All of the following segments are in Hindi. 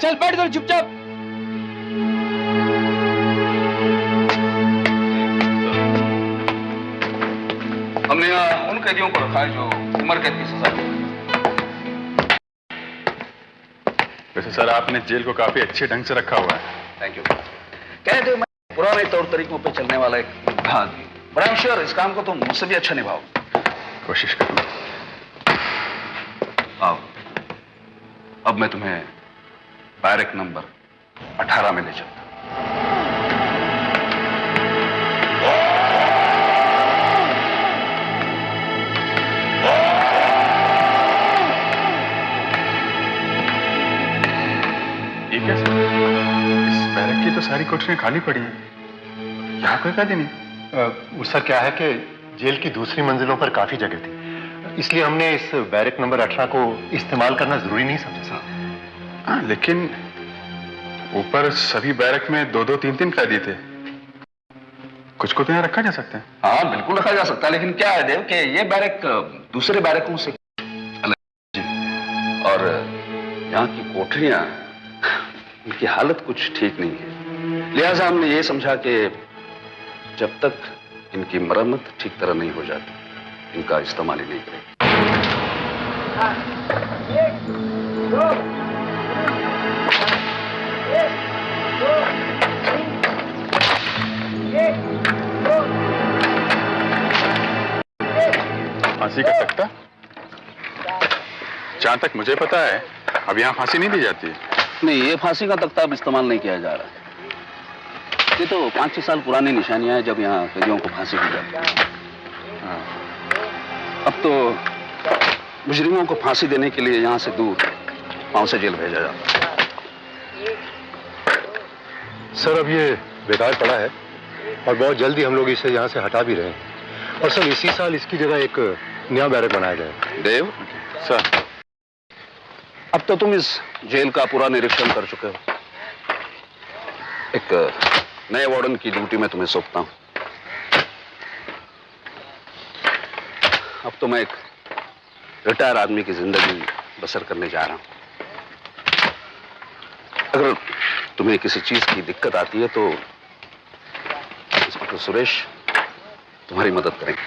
चल बैठ इधर चुपचाप। हमने यहाँ उन कैदियों को रखा है जो उम्र कैद की सजा दी। वैसे सर आपने जेल को काफी अच्छे ढंग से रखा हुआ है। Thank you. कहते हो मैं पुराने तौर तरीकों पर चलने वाला एक बुढ़ा आदमी, बट आई एम श्योर इस काम को तुम मुझसे भी अच्छा निभाओ। कोशिश करूंगा। आओ, अब मैं तुम्हें बैरक नंबर 18 में ले चलता। ये क्या सर? इस बैरक की तो सारी कोठरियां खाली पड़ी हैं। यहाँ कोई कैदी नहीं। उसका क्या है कि जेल की दूसरी मंजिलों पर काफी जगह थी, इसलिए हमने इस बैरक नंबर 18 को इस्तेमाल करना जरूरी नहीं समझा। हाँ, लेकिन ऊपर सभी बैरक में 2-2, 3-3 कैदी थे। कुछ को तो यहाँ रखा जा सकता है। हाँ बिल्कुल रखा जा सकता है, लेकिन क्या है देव कि ये बैरक दूसरे बैरकों से अलग है और यहाँ की कोठरियां इनकी हालत कुछ ठीक नहीं है। लिहाजा हमने ये समझा कि जब तक इनकी मरम्मत ठीक तरह नहीं हो जाती इनका इस्तेमाल ही नहीं करेंगे। फांसी का तख्ता? जहां तक मुझे पता है अब यहाँ फांसी नहीं दी जाती। नहीं, ये फांसी का तख्ता अब इस्तेमाल नहीं किया जा रहा। ये तो 5-6 साल पुरानी निशानियां हैं जब यहाँ कैदियों को फांसी दी जाती है। अब तो मुजरिमों को फांसी देने के लिए यहाँ से दूर पांव से जेल भेजा जाता है। सर अब ये बेकार पड़ा है और बहुत जल्दी हम लोग इसे यहाँ से हटा भी रहे हैं, और सर इसी साल इसकी जगह एक नया बैरक बनाया जाए। देव सर, अब तो तुम इस जेल का पूरा निरीक्षण कर चुके हो। एक नए वार्डन की ड्यूटी में तुम्हें सौंपता हूं। अब तो मैं एक रिटायर आदमी की जिंदगी बसर करने जा रहा हूं। अगर तुम्हें किसी चीज की दिक्कत आती है तो इंस्पेक्टर सुरेश तुम्हारी मदद करेंगे।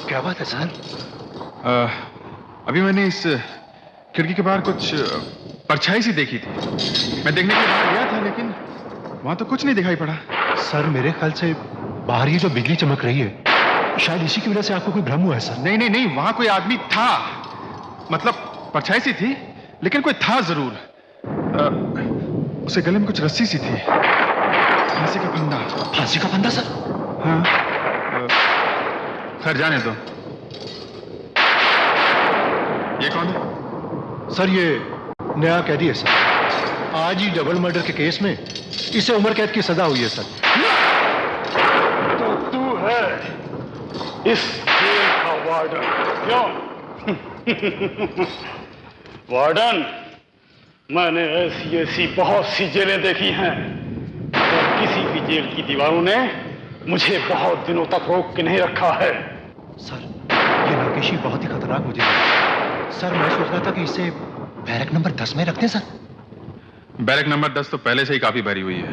क्या बात है सर? अभी मैंने इस खिड़की के बाहर कुछ परछाई सी देखी थी। मैं देखने के लिए बाहर गया था लेकिन वहां तो कुछ नहीं दिखाई पड़ा। सर मेरे ख्याल से बाहर ये जो बिजली चमक रही है शायद इसी की वजह से आपको कोई भ्रम हुआ है सर। नहीं नहीं नहीं, वहां कोई आदमी था। मतलब परछाई सी थी लेकिन कोई था जरूर। उसे गले में कुछ रस्सी सी थी। फांसी का फंदा। फांसी का फंदा सर? हाँ। खैर जाने दो। ये कौन है? सर ये नया कैदी है सर। आज ही डबल मर्डर के केस में इसे उम्र कैद की सजा हुई है सर। इस जेल का वार्डन। क्यों? वार्डन, मैंने ऐसी ऐसी बहुत सी जेलें देखी हैं, और किसी भी जेल की दीवारों ने मुझे बहुत दिनों तक रोक के नहीं रखा है। सर, ये नाकेशी बहुत ही खतरनाक मुझे लगा। सर, मैं सोच रहा था कि इसे बैरक नंबर 10 में रख दें सर। बैरक नंबर 10 तो पहले से ही काफी भरी हुई है।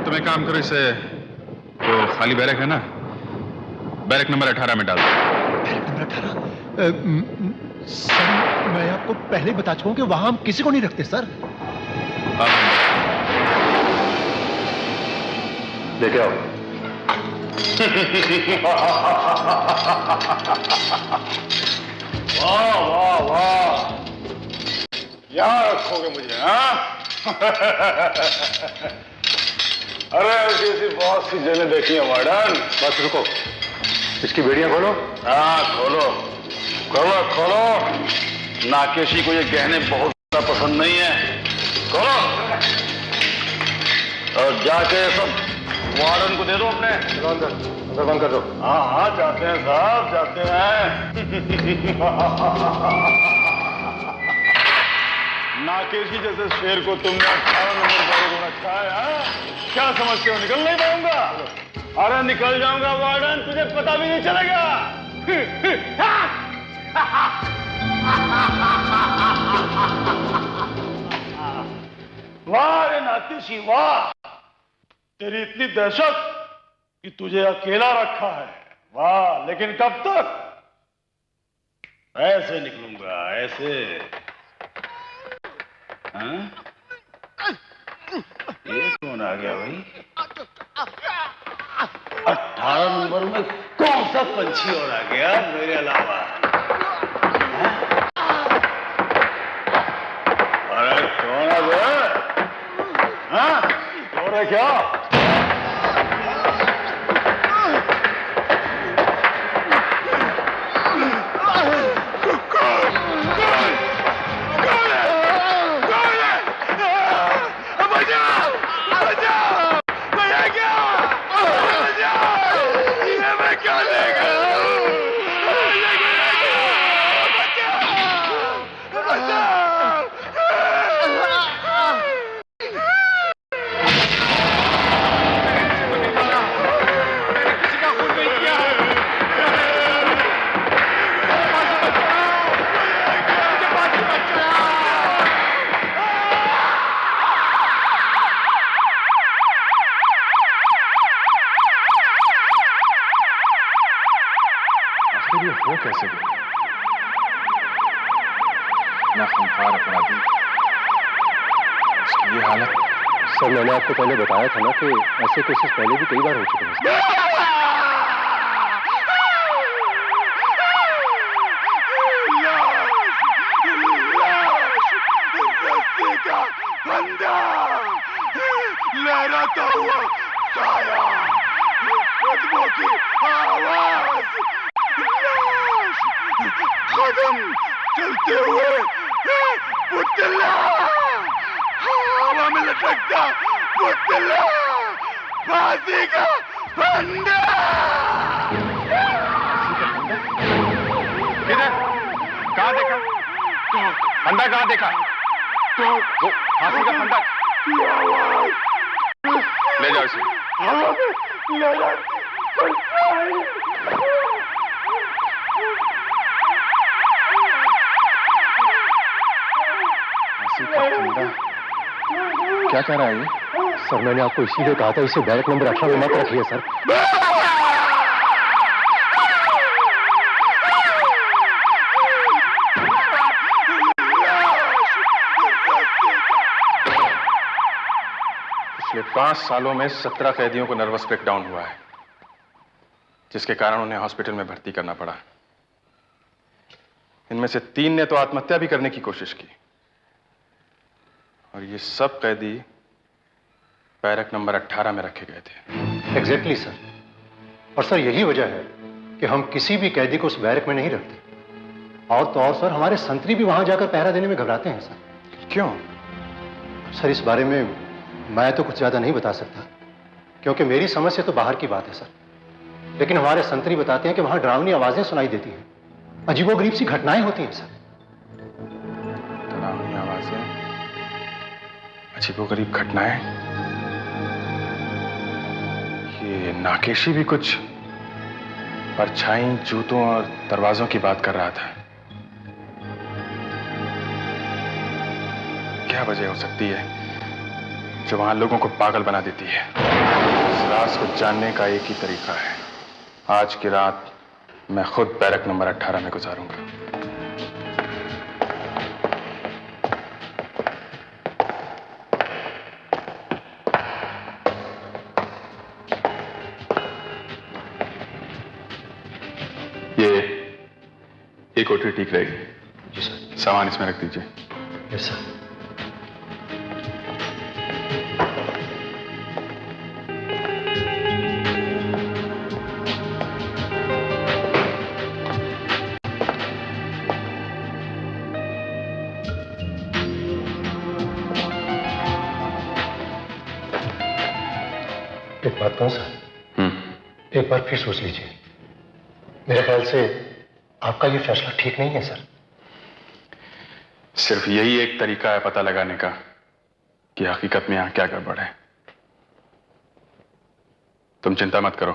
तुम एक काम करो, इसे वो खाली बैरक है ना, बैरक नंबर 18 में डाल दो। Barrack number 18? सर, मैं आपको पहले ही बता चुका हूं कि वहां हम किसी को नहीं रखते सर। लेके आओ। वाह वाह वाह, याद रखोगे मुझे? हाँ? अरे ऐसी बहुत सी जेलें देखी है वार्डन। बस रुको, इसकी बेड़ियां खोलो। हाँ खोलो खोलो खोलो। नाकेशी को ये गहने बहुत ज्यादा पसंद नहीं है। खोलो और जाके सब वार्डन को दे दो अपने। चलो अंदर बंद कर दो। हाँ हाँ जाते हैं साहब, जाते हैं। नाकेशी जैसे शेर को तुमने 18 नंबर बैरक में रखा है। हाँ? क्या समझते हो निकल नहीं पाऊंगा? अरे निकल जाऊंगा वार्डन, तुझे पता भी नहीं चलेगा। वाह रे नाकेशी वाह, तेरी इतनी दहशत कि तुझे अकेला रखा है। वाह, लेकिन कब तक? ऐसे निकलूंगा, ऐसे। हाँ? ये कौन आ गया भाई? 18 नंबर में कौन सा पंछी और आ गया मेरे अलावा? हाँ? अरे कौन है वो? हाँ? कौन है क्या? हो कैसे गया? ना खूंखार अपराधी, उसकी ये हालत। सर, मैंने आपको पहले बताया था ना कि ऐसे केसेस पहले भी कई बार हो चुके हैं। बंदा लहराता हुआ साया, कदमों की आवाज, लाश, कदम चलते हुए पुतला, हवा में लटकता पुतला, फांसी का फंदा। किधर? कहाँ देखा? फंदा कहाँ देखा? वो फांसी का फंदा। ले जाओ इसे। हवा में ले जाती फांसी का फंदा क्या कह रहा है ये? सर, मैंने आपको इसीलिए कहा था इसे बैरक नंबर 18 में मत रखिए सर। पिछले 5 सालों में 17 कैदियों को नर्वस ब्रेकडाउन हुआ है, जिसके कारण उन्हें हॉस्पिटल में भर्ती करना पड़ा। इनमें से 3 ने तो आत्महत्या भी करने की कोशिश की, और ये सब कैदी बैरक नंबर 18 में रखे गए थे। Exactly sir. और सर, यही वजह है कि हम किसी भी कैदी को उस बैरक में नहीं रखते। और तो और सर, हमारे संतरी भी वहां जाकर पहरा देने में घबराते हैं सर। क्यों? सर, इस बारे में मैं तो कुछ ज्यादा नहीं बता सकता, क्योंकि मेरी समझ से तो बाहर की बात है सर। लेकिन हमारे संतरी बताते हैं कि वहां डरावनी आवाजें सुनाई देती हैं, अजीबोगरीब सी घटनाएं होती हैं सर। डरावनी आवाजें, अजीबोगरीब घटनाएं। ये नाकेशी भी कुछ परछाई, जूतों और दरवाजों की बात कर रहा था। क्या वजह हो सकती है जो वहां लोगों को पागल बना देती है? इस राज को जानने का एक ही तरीका है। आज की रात मैं खुद बैरक नंबर 18 में गुजारूंगा। ये कोठरी ठीक रहेगी। जी सर। सामान इसमें रख दीजिए। Yes sir. एक बात कहूं सर, एक बार फिर सोच लीजिए। मेरे ख्याल से आपका ये फैसला ठीक नहीं है सर। सिर्फ यही एक तरीका है पता लगाने का कि हकीकत में यहां क्या गड़बड़ है। तुम चिंता मत करो,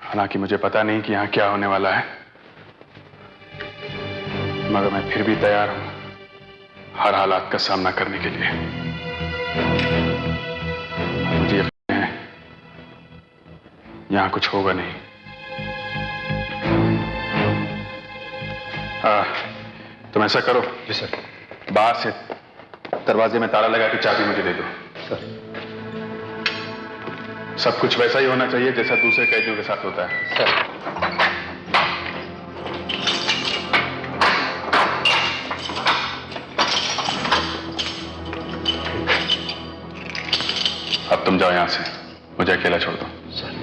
हालांकि मुझे पता नहीं कि यहां क्या होने वाला है, मगर मैं फिर भी तैयार हूं हर हालात का सामना करने के लिए। मुझे यकीन है यहां कुछ होगा नहीं। तुम ऐसा करो। जी सर। बाहर से दरवाजे में ताला लगा के चाबी मुझे दे दो। सर। सब कुछ वैसा ही होना चाहिए जैसा दूसरे कैदियों के साथ होता है। सर। अब तुम जाओ यहां से, मुझे अकेला छोड़ दो। सर।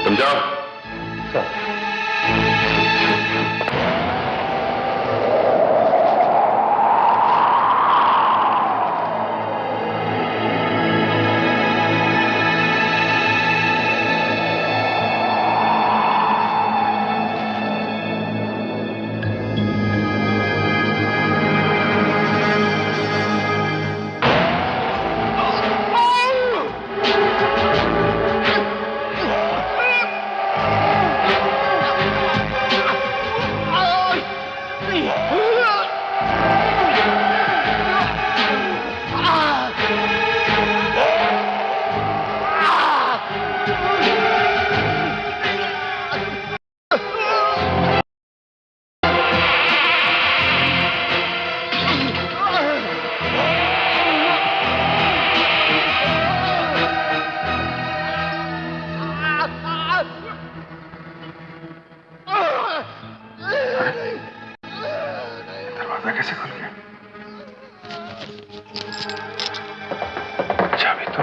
तुम जाओ। सर। दरवाजा कैसे खुल गया? चाबी तो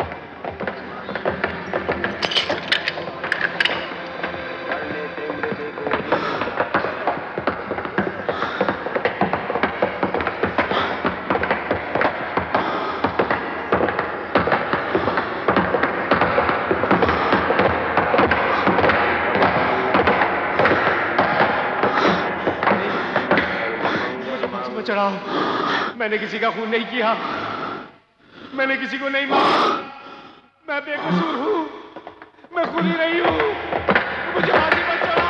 चढ़ाओ। मैंने किसी का खून नहीं किया, मैंने किसी को नहीं मारा, मैं बेकसूर हूं, मैं खूनी नहीं हूं, मुझे फांसी पर चढ़ाओ।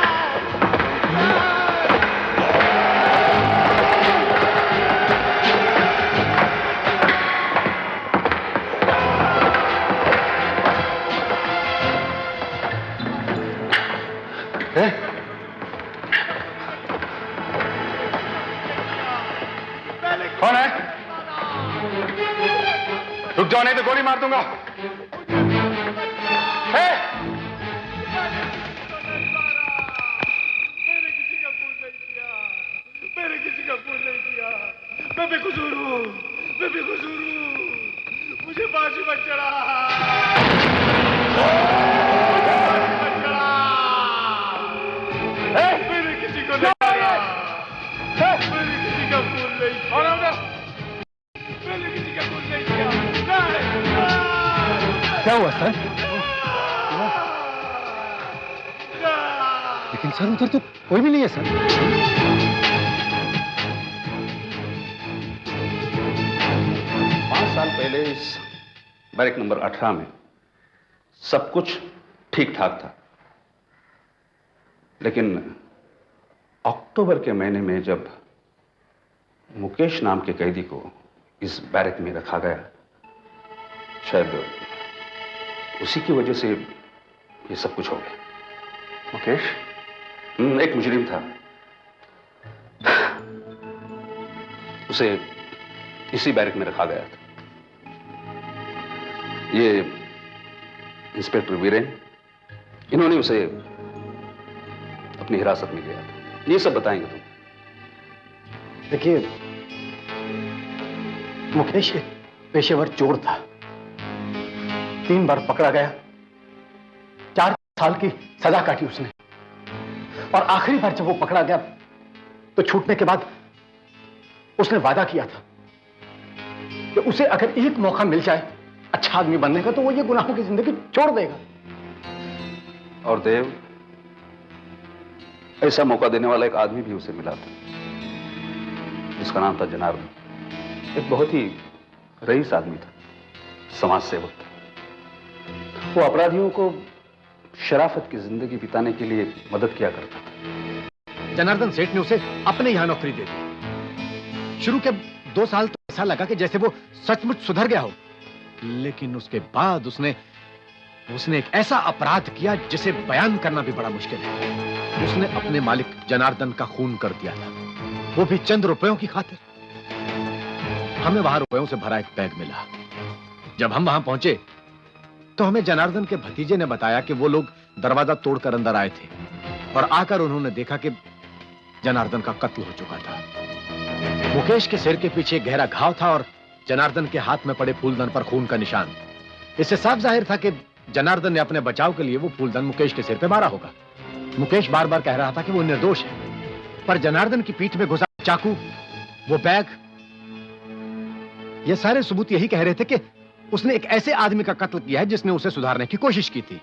कौन है? रुक जाओ नहीं तो गोली मार दूंगा। मैंने किसी का खून नहीं किया, मैंने किसी का खून नहीं किया, मैं बेकसूर हूँ, मैं बेकसूर हूँ, मुझे फांसी पर चढ़ा, मुझे फांसी पर चढ़ा। मैंने किसी को नहीं मारा। लेकिन सर उधर तो कोई भी नहीं है सर। 5 साल पहले इस बैरक नंबर 18 में सब कुछ ठीक ठाक था, लेकिन अक्टूबर के महीने में जब मुकेश नाम के कैदी को इस बैरक में रखा गया, शायद उसी की वजह से ये सब कुछ हो गया। मुकेश? एक मुजरिम था, उसे इसी बैरक में रखा गया था। ये इंस्पेक्टर वीरेन, इन्होंने उसे अपनी हिरासत में लिया था। ये सब बताएंगे तुम। देखिए, मुकेश एक पेशेवर चोर था। 3 बार पकड़ा गया, 4 साल की सजा काटी उसने, और आखिरी बार जब वो पकड़ा गया तो छूटने के बाद उसने वादा किया था कि उसे अगर एक मौका मिल जाए अच्छा आदमी बनने का तो वो ये गुनाहों की जिंदगी छोड़ देगा। और देव, ऐसा मौका देने वाला एक आदमी भी उसे मिला था, जिसका नाम था जनार्दन। एक बहुत ही रईस आदमी था, समाज सेवक था। वो अपराधियों को शराफत की जिंदगी बिताने के लिए मदद किया करता था। जनार्दन सेठ ने उसे अपने यहां नौकरी दे दी। शुरू के 2 साल तो ऐसा लगा कि जैसे वो सचमुच सुधर गया हो, लेकिन उसके बाद उसने एक ऐसा अपराध किया जिसे बयान करना भी बड़ा मुश्किल है। उसने अपने मालिक जनार्दन का खून कर दिया था, वो भी चंद रुपयों की खातिर। हमें वहां रुपयों से भरा एक बैग मिला। जब हम वहां पहुंचे तो हमें जनार्दन के भतीजे ने बताया कि वो लोग दरवाजा तोड़कर अंदर आए थे और आकर उन्होंने देखा कि जनार्दन का कत्ल हो चुका था। मुकेश के सिर के पीछे गहरा घाव था और जनार्दन के हाथ में पड़े फूलदान पर खून का निशान। इससे साफ जाहिर था कि जनार्दन ने अपने बचाव के लिए वो फूलदान मुकेश के सिर पे मारा होगा। मुकेश बार बार कह रहा था कि वो निर्दोष है, पर जनार्दन की पीठ में घुसा चाकू, वो बैग, ये सारे सबूत यही कह रहे थे कि उसने एक ऐसे आदमी का कत्ल किया है जिसने उसे सुधारने की कोशिश की थी।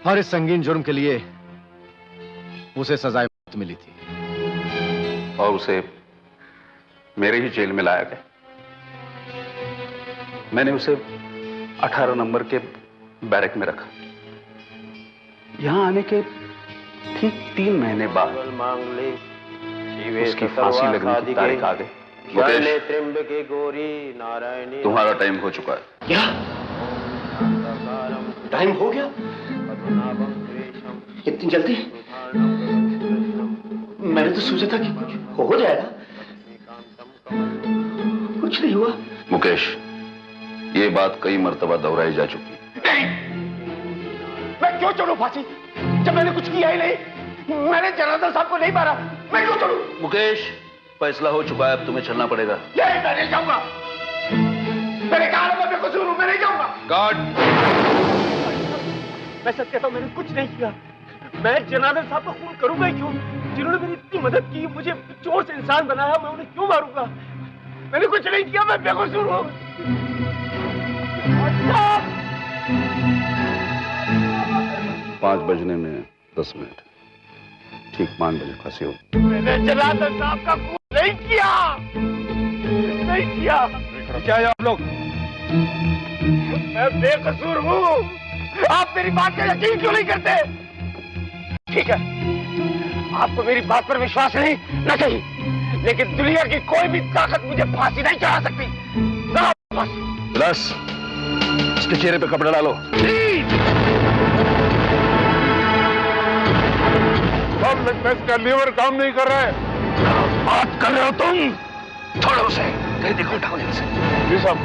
और इस संगीन जुर्म के लिए उसे सजाए मौत मिली थी। और उसे मेरे ही जेल में लाया गया। मैंने उसे 18 नंबर के बैरक में रखा। यहां आने के ठीक 3 महीने बाद उसकी फांसी लगने की तारीख आ गई। मुकेश, तुम्हारा टाइम हो चुका है। क्या टाइम हो गया? इतनी जल्दी? मैंने तो सोचा था कि कुछ हो जाएगा, कुछ नहीं हुआ। मुकेश, ये बात कई मर्तबा दोहराई जा चुकी है। मैं क्यों चढ़ूं फांसी जब मैंने कुछ किया ही नहीं? मैंने जनार्दन साहब को नहीं मारा, मैं क्यों चढ़ूं? मुकेश, फैसला हो चुका है, अब तुम्हें चलना पड़ेगा। नहीं, मैं नहीं जाऊंगा। मैंने कहा मैं बेकसूर हूं, मैं नहीं जाऊंगा। गार्ड! मैं सच कहता हूं, मैंने कुछ नहीं किया। मैं जनार्दन साहब का खून करूंगा ही क्यों? जिन्होंने मेरी इतनी मदद की, मुझे चोर से इंसान बनाया, मैं उन्हें क्यों मारूंगा? मैंने कुछ नहीं किया, मैं बेकसूर हूं। 5 बजने में 10 मिनट, ठीक 5 बजे फांसी हो। मैंने जनार्दन साहब का खून नहीं किया, नहीं किया। क्या है आप लोग? मैं बेकसूर हूँ। आप मेरी बात का यकीन क्यों नहीं करते? ठीक है, आपको मेरी बात पर विश्वास नहीं, न सही, लेकिन दुनिया की कोई भी ताकत मुझे फांसी नहीं चढ़ा सकती। बस, इसके चेहरे पे कपड़ा डालो। इसका लीवर काम नहीं कर रहा है। बात कर रहे हो तुम? छोड़ो उसे, कहीं देखो, उठाओ यहाँ से। जी साहब।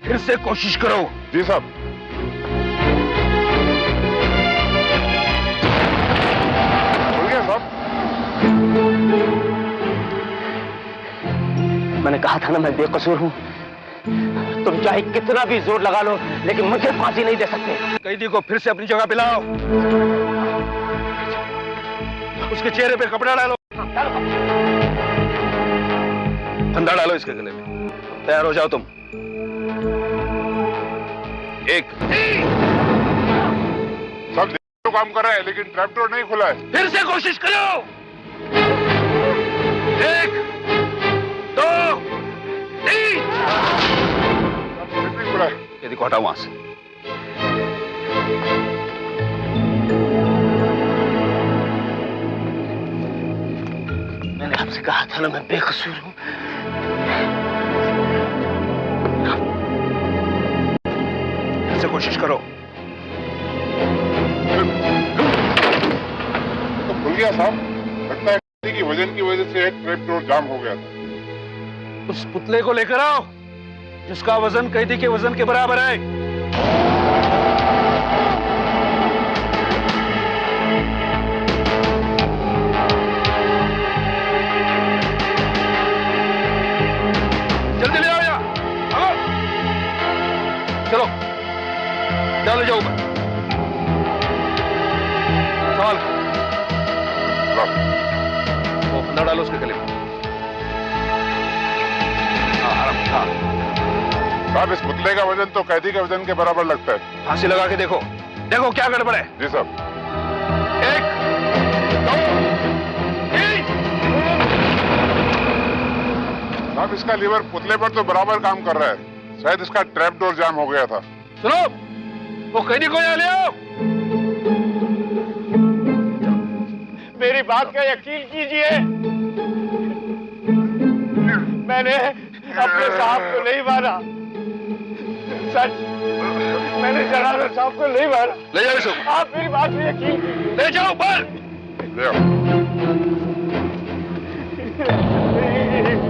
फिर से कोशिश करो। जी साहब। मैंने कहा था ना, मैं बेकसूर हूं। तुम चाहे कितना भी जोर लगा लो, लेकिन मुझे फांसी नहीं दे सकते। कैदी को फिर से अपनी जगह पे लाओ, उसके चेहरे पे कपड़ा डालो, फंदा डालो इसके गले में। तैयार हो जाओ तुम। एक सब तो काम कर रहा है, लेकिन ट्रैपडोर नहीं खुला है। फिर से कोशिश करो। एक, दो, तीन। नहीं खुला है। कैदी को हटाओ वहां से। मैंने आपसे कहा था ना, मैं बेकसूर हूं। फिर से कोशिश करो। तो खुल गया साहब। लगता है कैदी की वजन की वजह से एक ट्रैपडोर जाम हो गया था। उस पुतले को लेकर आओ जिसका वजन कैदी के वजन के बराबर है। जल्दी ले आओ यहाँ। आओ। चलो चलो जाओ ऊपर। सवाल वो फंदा डालो उसके गले में। हाँ। साहब, इस पुतले का वजन तो कैदी के वजन के बराबर लगता है। फांसी लगा के देखो, देखो क्या गड़बड़ है। जी साहब। एक, दो, तीन। साहब, इसका लीवर पुतले पर तो बराबर काम कर रहा है। शायद इसका ट्रैपडोर जाम हो गया था। सुनो, वो कैदी को यहाँ ले आओ। मेरी बात का यकीन कीजिए, मैंने अपने साहब को नहीं मारा। सच, मैंने जनाजा साहब को नहीं मारा। ले जाओ इसको। आप मेरी बात पे यकीन कीजिए। ले जाओ ऊपर। ले आओ।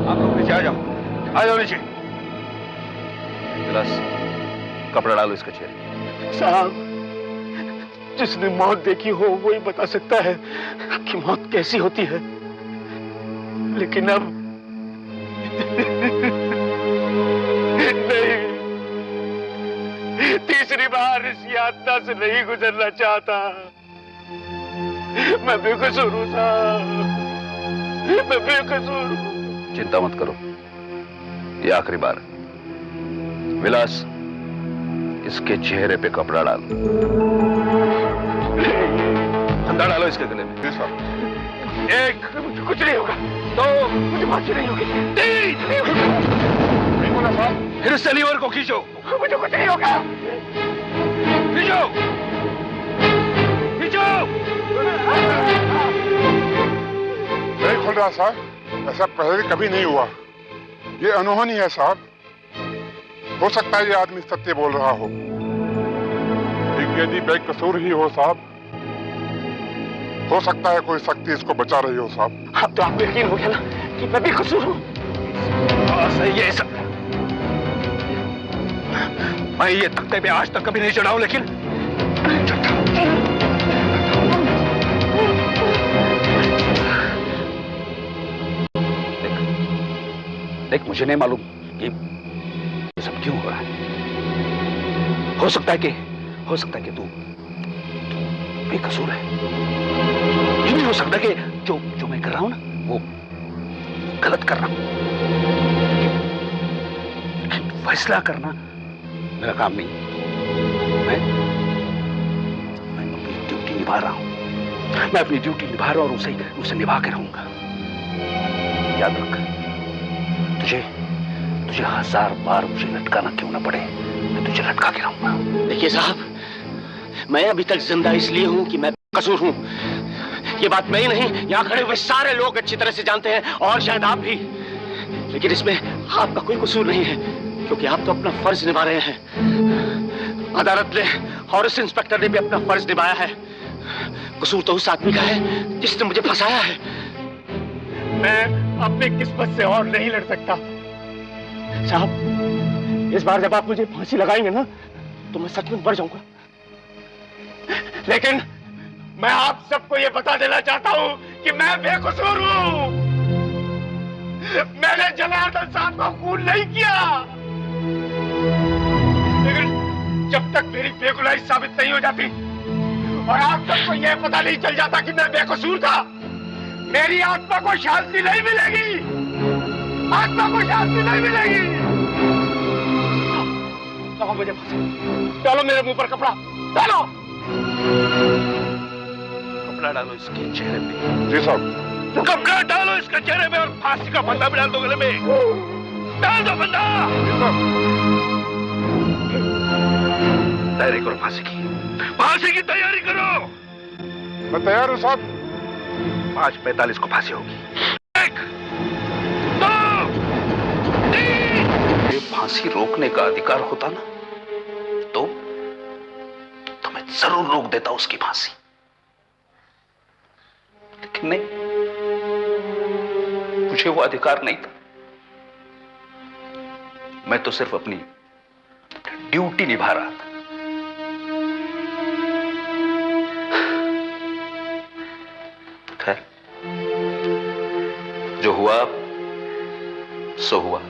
आप लोग नीचे आ जाओ, आ जाओ नीचे। गिलास कपड़ा डालो इसके चेहरे। साहब, जिसने मौत देखी हो वही बता सकता है कि मौत कैसी होती है, लेकिन अब नहीं, तीसरी बार इस यातना से नहीं गुजरना चाहता। मैं बेकसूर हूं साहब, मैं बेकसूर हूं। चिंता मत करो, ये आखिरी बार है। विलास, इसके चेहरे पे कपड़ा डालो, फंदा डालो इसके गले में। जी साहब। एक, मुझे कुछ नहीं होगा। दो, मुझे फांसी नहीं होगी। तीन। नहीं बोला साहब। फिर से लीवर को खींचो, मुझे कुछ नहीं होगा। खींचो, खींचो। नहीं खुल रहा साहब। ऐसा पहले कभी नहीं हुआ। ये अनहोनी है साहब। हो सकता है ये आदमी सत्य बोल रहा हो। एक कैदी बेकसूर ही हो साहब। हो सकता है कोई शक्ति इसको बचा रही हो साहब। अब तो आपको यकीन हो गया ना कि मैं बेकसूर हूं। सही है सब। मैं ये तख्ते पे आज तक कभी नहीं चढ़ा हूं, लेकिन देख, मुझे नहीं मालूम कि ये सब क्यों हो रहा है। हो सकता है कि तू बेकसूर है। ये नहीं हो सकता कि जो मैं कर रहा हूं ना वो गलत कर रहा हूं। लेकिन फैसला करना मेरा काम नहीं। मैं अपनी ड्यूटी निभा रहा हूं। मैं अपनी ड्यूटी निभा रहा हूं और उसे निभा के रहूंगा। याद रख, तुझे 1000 बार मुझे लटकाना क्यों ना पड़े, मैं तुझे लटका के रहूंगा। देखिए साहब, मैं अभी तक जिंदा इसलिए हूं कि मैं बेकसूर हूं। ये बात मैं ही नहीं, यहां खड़े हुए सारे लोग अच्छी तरह से जानते हैं, और शायद आप भी। लेकिन इसमें आपका कोई कसूर नहीं है, क्योंकि आप तो अपना फर्ज निभा रहे हैं। अदालत ने और इस इंस्पेक्टर ने भी अपना फर्ज निभाया है। कसूर तो उस आदमी का है जिसने मुझे फंसाया है। मैं अपनी किस्मत से और नहीं लड़ सकता साहब। इस बार जब आप मुझे फांसी लगाएंगे ना, तो मैं सच में मर जाऊंगा। लेकिन मैं आप सबको ये बता देना चाहता हूं कि मैं बेकसूर हूं। मैंने जनार्दन साहब को खून नहीं किया। लेकिन जब तक मेरी बेगुनाही साबित नहीं हो जाती और आप सबको यह पता नहीं चल जाता कि मैं बेकसूर था, मेरी आत्मा को शांति नहीं मिलेगी। आत्मा को शांति नहीं मिलेगी। लगाओ मुझे फांसी, डालो मेरे मुंह पर कपड़ा, डालो। कपड़ा डालो इसके चेहरे पे। जी साहब। तो कपड़ा डालो इसके चेहरे पे और फांसी का फंदा भी डाल दो गले में। डाल दो फंदा। तैयारी करो फांसी की। फांसी की तैयारी करो। मैं तैयार हूँ साहब। 5:45 को फांसी होगी। 1, 2, 3। ये फांसी रोकने का अधिकार होता ना तो मैं जरूर रोक देता उसकी फांसी, लेकिन नहीं, मुझे वो अधिकार नहीं था। मैं तो सिर्फ अपनी ड्यूटी निभा रहा था। खैर, जो हुआ सो हुआ।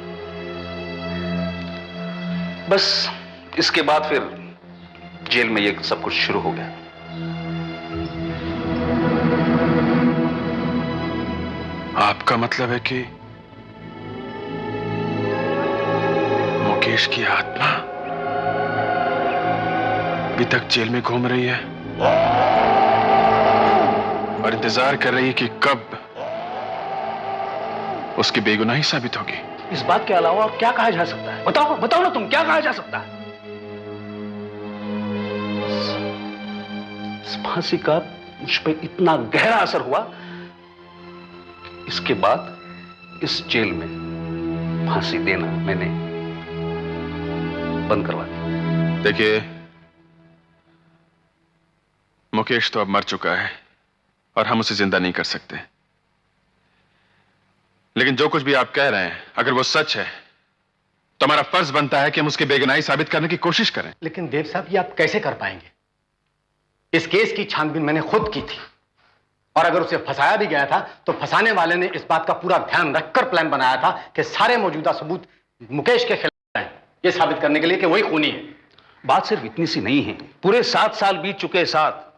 बस इसके बाद फिर जेल में ये सब कुछ शुरू हो गया। आपका मतलब है कि मुकेश की आत्मा अभी तक जेल में घूम रही है और इंतजार कर रही है कि कब उसकी बेगुनाही साबित होगी। इस बात के अलावा और क्या कहा जा सकता है? बताओ बताओ ना, तुम क्या कहा जा सकता है? इस फांसी का मुझ पर इतना गहरा असर हुआ, इसके बाद इस जेल में फांसी देना मैंने बंद करवा दिया। देखिए, मुकेश तो अब मर चुका है और हम उसे जिंदा नहीं कर सकते, लेकिन जो कुछ भी आप कह रहे हैं, अगर वो सच है तो हमारा फर्ज बनता है कि हम उसकी बेगुनाही साबित करने की कोशिश करें। लेकिन देव साहब, ये आप कैसे कर पाएंगे? इस केस की छानबीन मैंने खुद की थी, और अगर उसे फंसाया भी गया था तो फंसाने वाले ने इस बात का पूरा ध्यान रखकर प्लान बनाया था कि सारे मौजूदा सबूत मुकेश के खिलाफ हैं, यह साबित करने के लिए कि वही खूनी है। बात सिर्फ इतनी सी नहीं है, पूरे 7 साल बीत चुके साथ।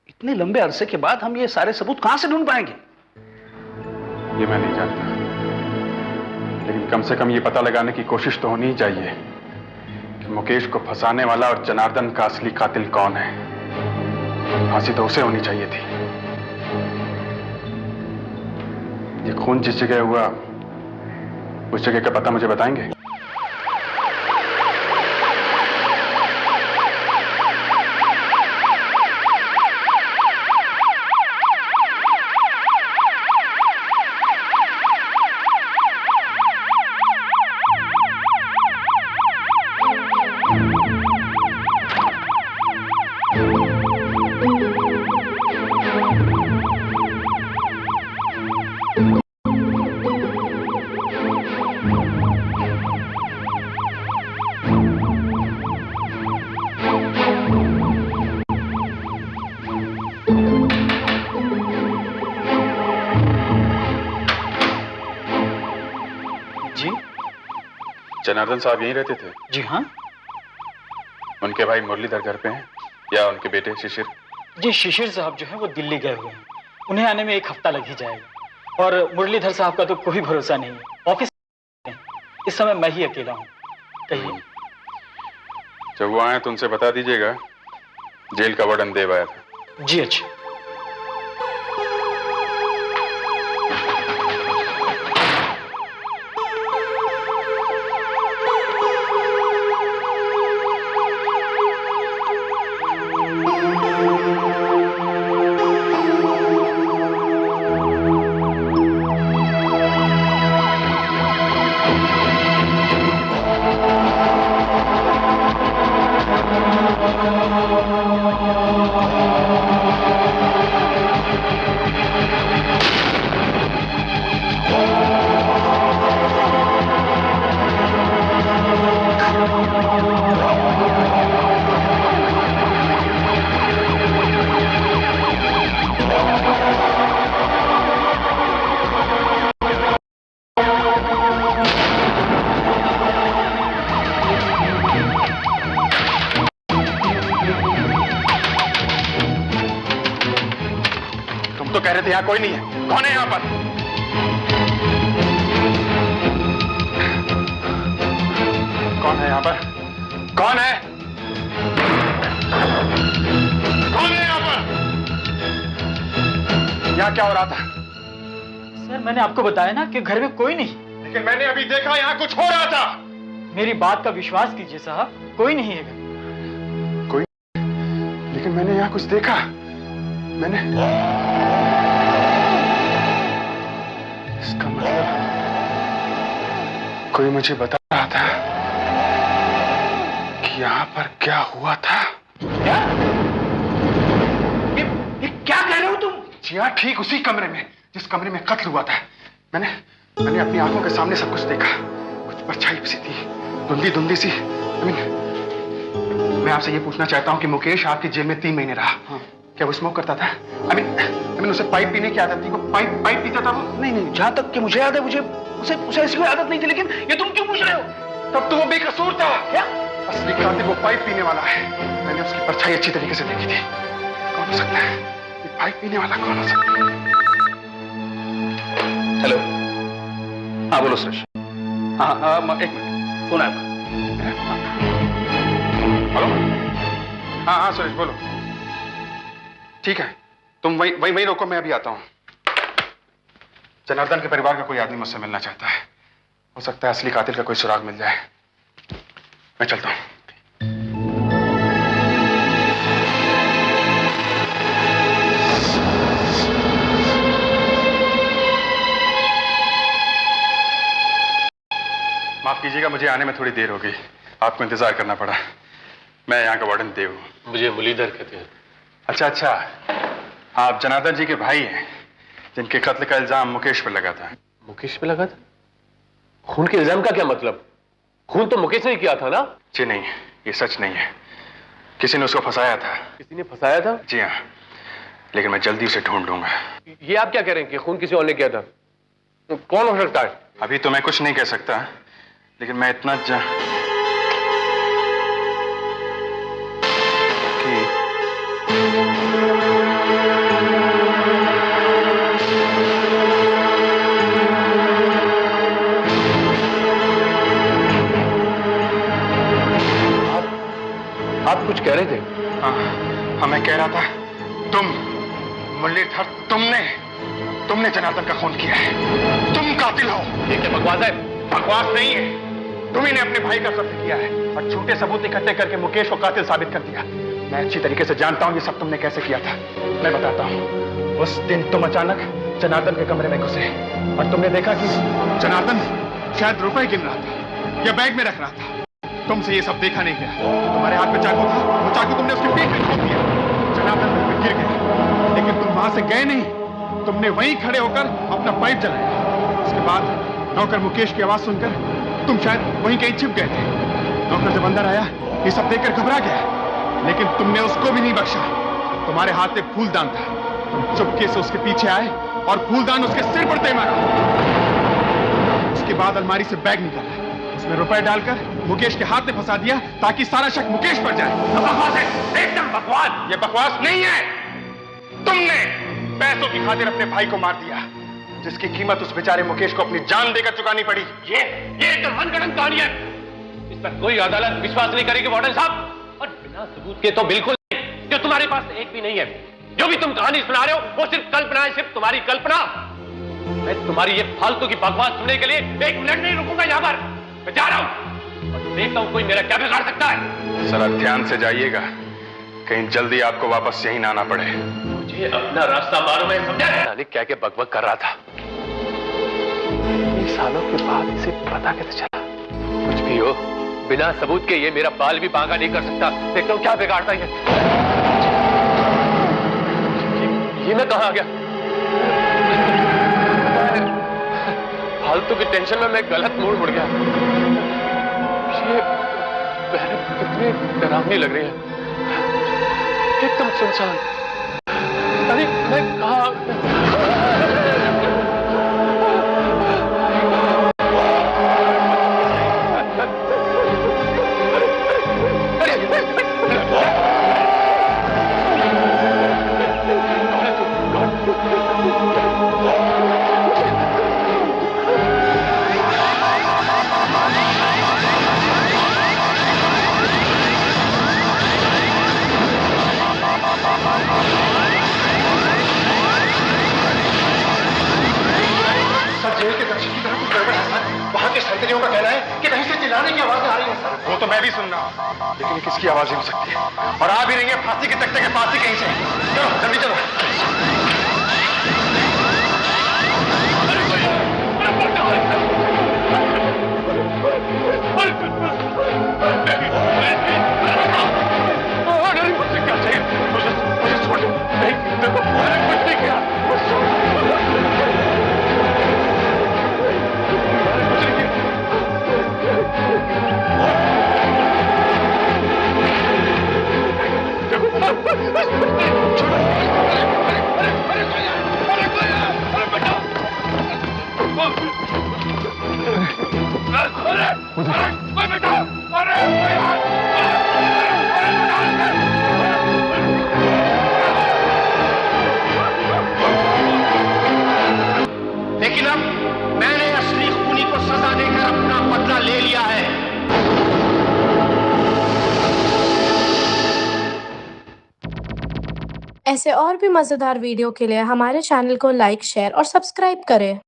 इतने लंबे अरसे के बाद हम ये सारे सबूत कहां से ढूंढ पाएंगे? ये मैं नहीं जानता, लेकिन कम से कम ये पता लगाने की कोशिश तो होनी ही चाहिए कि मुकेश को फंसाने वाला और जनार्दन का असली कातिल कौन है। फांसी तो उसे होनी चाहिए थी। ये खून जिस जगह हुआ उस जगह का पता मुझे बताएंगे? जनार्दन साहब यहीं रहते थे? जी हाँ। उनके भाई मुरलीधर घर पे हैं या उनके बेटे शिशिर? जी, शिशिर साहब जो है वो दिल्ली गए हुए हैं, उन्हें आने में 1 हफ्ता लग ही जाएगा। और मुरलीधर साहब का तो कोई भरोसा नहीं है, ऑफिस इस समय मैं ही अकेला हूँ। कहिए। जब वो आए तो उनसे बता दीजिएगा जेल का वार्डन देव आया था। जी अच्छा। तुम तो कह रहे थे यहाँ कोई नहीं है। कौन है यहाँ पर? कौन है यहाँ पर? कौन है? कौन है यहाँ पर? यहाँ क्या हो रहा था? सर मैंने आपको बताया ना कि घर में कोई नहीं। लेकिन मैंने अभी देखा यहाँ कुछ हो रहा था। मेरी बात का विश्वास कीजिए साहब, कोई नहीं है घर। कोई? लेकिन मैंने यहाँ कुछ देखा। मैंने इसका मतलब कोई मुझे बता रहा था कि यहाँ पर क्या हुआ था। क्या? ये क्या कह रहे हो तुम? जी हाँ, ठीक उसी कमरे में जिस कमरे में कत्ल हुआ था। मैंने अपनी आंखों के सामने सब कुछ देखा। कुछ परछाई सी थी, धुंधली धुंधली सी। मैं आपसे ये पूछना चाहता हूँ कि मुकेश आपकी जेल में 3 महीने रहा। हाँ। क्या वो स्मोक करता था? उसे पाइप पीने की आदत थी? वो पाइप पीता था वो? नहीं, जहां तक कि मुझे याद है उसे इसमें आदत नहीं थी। लेकिन ये तुम क्यों पूछ रहे हो? तब तो वो बेकसूर था। क्या? असली कातिल वो पाइप पीने वाला है। मैंने उसकी परछाई अच्छी तरीके से देखी थी। कौन हो सकता है ये पाइप पीने वाला? कौन हो सकता है? हेलो, हाँ बोलो सुरेश। हाँ, एक मिनट, फोन आया। हेलो, हाँ सुरेश बोलो। ठीक है, तुम वहीं रोको, मैं अभी आता हूं। जनार्दन के परिवार का कोई आदमी मुझसे मिलना चाहता है। हो सकता है असली कातिल का कोई सुराग मिल जाए। मैं चलता हूं। माफ कीजिएगा, मुझे आने में थोड़ी देर हो गई। आपको इंतजार करना पड़ा। मैं यहाँ का वार्डन देव हूँ। मुझे मुरलीधर कहते हैं। अच्छा, आप जनार्दन जी के भाई हैं जिनके कत्ल का इल्जाम मुकेश पर लगा था। मुकेश पे लगा था? खून के इल्जाम का क्या मतलब? खून तो मुकेश ने किया था ना? जी नहीं, ये सच नहीं है। किसी ने उसको फंसाया था। किसी ने फंसाया था? जी हाँ, लेकिन मैं जल्दी उसे ढूंढ लूंगा। ये आप क्या कह रहे हैं कि खून किसी और ने किया था? तो कौन हो सकता है? अभी तो मैं कुछ नहीं कह सकता, लेकिन मैं इतना आप कुछ कह रहे थे? हाँ, मैं कह रहा था, तुम मुरलीधर, तुमने जनार्दन का खून किया है। तुम कातिल हो। ये क्या बकवास है? बकवास नहीं है, तुम्ही ने अपने भाई का कत्ल किया है और झूठे सबूत इकट्ठे करके मुकेश को कातिल साबित कर दिया। मैं अच्छी तरीके से जानता हूं ये सब तुमने कैसे किया था। मैं बताता हूं। उस दिन तुम अचानक जनार्दन के कमरे में घुसे और तुमने देखा कि जनार्दन शायद रुपए गिन रहा था या बैग में रख रहा था। तुमसे ये सब देखा नहीं गया। तुम्हारे हाथ में चाकू था, वो चाकू तुमने उसके पेट में ठोक दिया। जनार्दन वहीं गिर गया, लेकिन तुम वहां से गए नहीं। तुमने वहीं खड़े होकर अपना पाइप जलाया। उसके बाद नौकर मुकेश की आवाज सुनकर तुम शायद वहीं कहीं छिप गए थे। नौकर जब अंदर आया ये सब देखकर घबरा गया, लेकिन तुमने उसको भी नहीं बख्शा। तुम्हारे हाथ में फूलदान था। तुम चुपके से उसके पीछे आए और फूलदान उसके सिर पर दे मारा। उसके बाद अलमारी से बैग निकाला, उसमें रुपए डालकर मुकेश के हाथ में फंसा दिया ताकि सारा शक मुकेश पर जाए। बकवास है, एकदम बकवास। ये बकवास नहीं है। तुमने पैसों की खातिर अपने भाई को मार दिया, जिसकी कीमत उस बेचारे मुकेश को अपनी जान देकर चुकानी पड़ी। ये तो मनगढ़ंत कहानी है। इस पर कोई अदालत विश्वास नहीं करेगी वार्डन साहब, और बिना सबूत के तो बिल्कुल नहीं। जो तुम्हारे पास एक भी नहीं है। जो भी तुम कहानी सुना रहे हो वो सिर्फ कल्पना है, सिर्फ तुम्हारी कल्पना। मैं तुम्हारी ये फालतू की बकवास सुनने के लिए 1 मिनट नहीं रुकूंगा यहाँ पर। मैं जा रहा हूं और देखता हूं कोई मेरा क्या बिगाड़ सकता है। जरा ध्यान से जाइएगा, कहीं जल्दी आपको वापस यहीं ना आना पड़े। मुझे अपना रास्ता मालूम है, समझा? क्या क्या बकबक कर रहा था। 1 सालों के बाद इसे पता कैसे चला? कुछ भी हो, बिना सबूत के ये मेरा बाल भी बांका नहीं कर सकता। देखता हूं क्या बिगाड़ता है ये मैं कहां आ गया? फालतू की टेंशन में मैं गलत मोड़ मुड़ गया। ये कितनी डरावनी लग रही है, एकदम सुनसान। अरे मैं कहां? तो मैं भी सुन रहा हूं, लेकिन ये किसकी आवाजें हो सकती है? और आ भी रही है फांसी के तख्ते के पास ही कहीं से। चलो जल्दी चलो। मुझे क्या चाहिए? मुझे छोड़ दो। नहीं, देखो, मैंने कुछ नहीं किया। मुझे छोड़ दो। लेकिन अब मैंने असली खूनी को सजा देकर अपना बदला ले लिया है। ऐसे और भी मजेदार वीडियो के लिए हमारे चैनल को लाइक, शेयर और सब्सक्राइब करें।